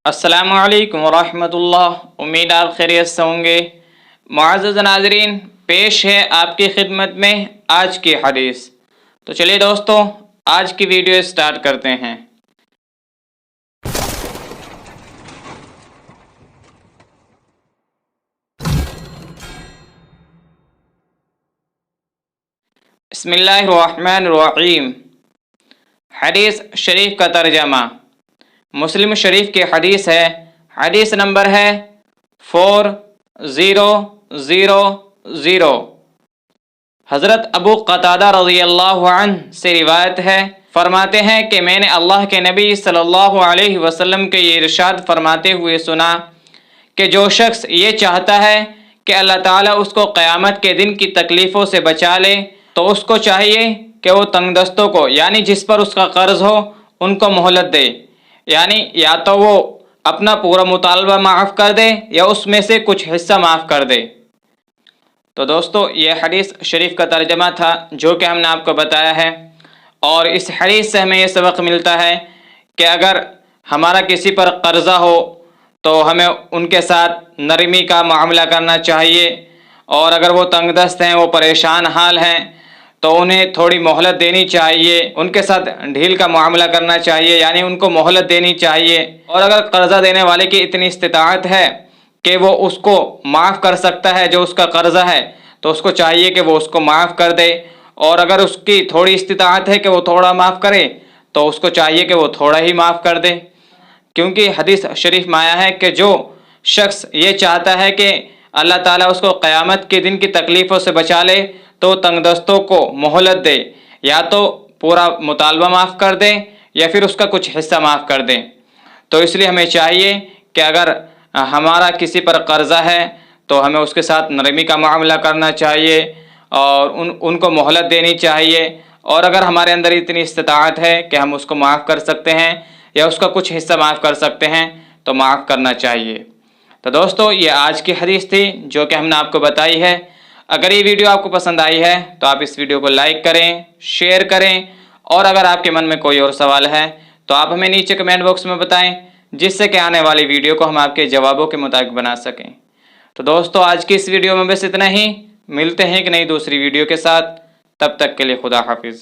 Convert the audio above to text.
अस्सलामु अलैकुम वरहमतुल्लाह। उम्मीद आप खैरियत से होंगे। मुअज़्ज़ज़ नाज़रीन, पेश है आपकी खिदमत में आज की हदीस। तो चलिए दोस्तों, आज की वीडियो स्टार्ट करते हैं। बिस्मिल्लाहिर्रहमानिर्रहीम। हदीस शरीफ का तर्जमा मुस्लिम शरीफ की हदीस है। हदीस नंबर है 4000। हज़रत अबू क़तादा रज़ियल्लाहु अन्हु से रिवायत है, फरमाते हैं कि मैंने अल्लाह के नबी सल्लल्लाहु अलैहि वसल्लम के ये इरशाद फरमाते हुए सुना कि जो शख्स ये चाहता है कि अल्लाह ताला उसको क़यामत के दिन की तकलीफ़ों से बचा ले, तो उसको चाहिए कि वो तंगदस्तों को, यानी जिस पर उसका कर्ज हो, उनको मोहलत दे। यानी या तो वो अपना पूरा मुतालबा माफ़ कर दे या उसमें से कुछ हिस्सा माफ़ कर दे। तो दोस्तों, ये हदीस शरीफ का तर्जमा था जो कि हमने आपको बताया है। और इस हदीस से हमें ये सबक मिलता है कि अगर हमारा किसी पर कर्ज़ा हो तो हमें उनके साथ नरमी का मामला करना चाहिए, और अगर वो तंगदस्त हैं, वो परेशान हाल हैं, तो उन्हें थोड़ी मोहलत देनी चाहिए, उनके साथ ढील का मामला करना चाहिए, यानी उनको मोहलत देनी चाहिए। और अगर कर्ज़ा देने वाले की इतनी इस्तिताअत है कि वो उसको माफ़ कर सकता है जो उसका कर्ज़ा है, तो उसको चाहिए कि वो उसको माफ़ कर दे। और अगर उसकी थोड़ी इस्तिताअत है कि वो थोड़ा माफ़ करे, तो उसको चाहिए कि वो थोड़ा ही माफ़ कर दे। क्योंकि हदीस शरीफ में आया है कि जो शख्स ये चाहता है कि अल्लाह ताला उसको क़यामत के दिन की तकलीफ़ों से बचा ले, तो तंगदस्तों को मोहलत दे, या तो पूरा मुतालबा माफ़ कर दे या फिर उसका कुछ हिस्सा माफ़ कर दें। तो इसलिए हमें चाहिए कि अगर हमारा किसी पर कर्ज़ा है तो हमें उसके साथ नरमी का मामला करना चाहिए और उनको मोहलत देनी चाहिए। और अगर हमारे अंदर इतनी इस्तिताअत है कि हम उसको माफ़ कर सकते हैं या उसका कुछ हिस्सा माफ़ कर सकते हैं, तो माफ़ करना चाहिए। तो दोस्तों, ये आज की हदीस थी जो कि हमने आपको बताई है। अगर ये वीडियो आपको पसंद आई है तो आप इस वीडियो को लाइक करें, शेयर करें, और अगर आपके मन में कोई और सवाल है तो आप हमें नीचे कमेंट बॉक्स में बताएं, जिससे कि आने वाली वीडियो को हम आपके जवाबों के मुताबिक बना सकें। तो दोस्तों, आज की इस वीडियो में बस इतना ही। मिलते हैं एक नई दूसरी वीडियो के साथ। तब तक के लिए खुदा हाफिज़।